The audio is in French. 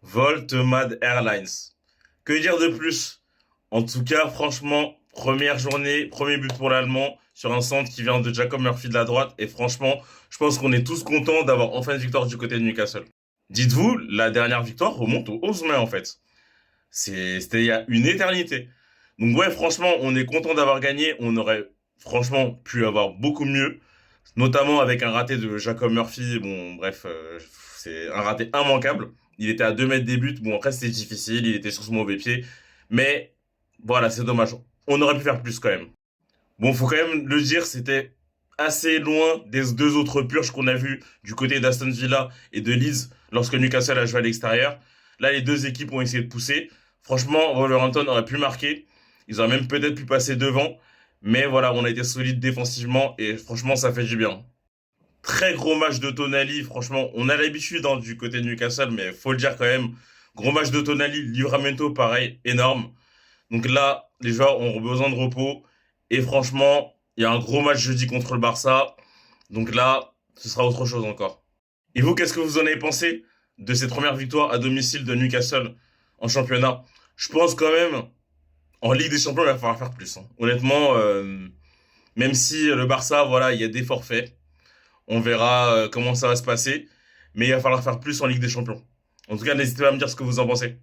Volt Mad Airlines. Que dire de plus? En tout cas, franchement, première journée, premier but pour l'Allemand sur un centre qui vient de Jacob Murphy de la droite. Et franchement, je pense qu'on est tous contents d'avoir enfin une victoire du côté de Newcastle. Dites-vous, la dernière victoire remonte au 11 mai en fait. C'était il y a une éternité. Donc ouais, franchement, on est content d'avoir gagné. On aurait franchement pu avoir beaucoup mieux, notamment avec un raté de Jacob Murphy. Bon, bref, c'est un raté immanquable. Il était à 2 mètres des buts. Bon, après, c'était difficile. Il était sur son mauvais pied. Mais voilà, c'est dommage. On aurait pu faire plus quand même. Bon, faut quand même le dire, c'était assez loin des deux autres purges qu'on a vues du côté d'Aston Villa et de Leeds lorsque Newcastle a joué à l'extérieur. Là, les deux équipes ont essayé de pousser. Franchement, Wolverhampton aurait pu marquer. Ils auraient même peut-être pu passer devant. Mais voilà, on a été solide défensivement et franchement, ça fait du bien. Très gros match de Tonali, franchement, on a l'habitude du côté de Newcastle, mais faut le dire quand même. Gros match de Tonali, Livramento, pareil, énorme. Donc là, les joueurs ont besoin de repos. Et franchement, il y a un gros match jeudi contre le Barça. Donc là, ce sera autre chose encore. Et vous, qu'est-ce que vous en avez pensé de cette première victoire à domicile de Newcastle en championnat? Je pense quand même, en Ligue des Champions, il va falloir faire plus, hein. Honnêtement, même si le Barça, voilà, il y a des forfaits. On verra comment ça va se passer. Mais il va falloir faire plus en Ligue des Champions. En tout cas, n'hésitez pas à me dire ce que vous en pensez.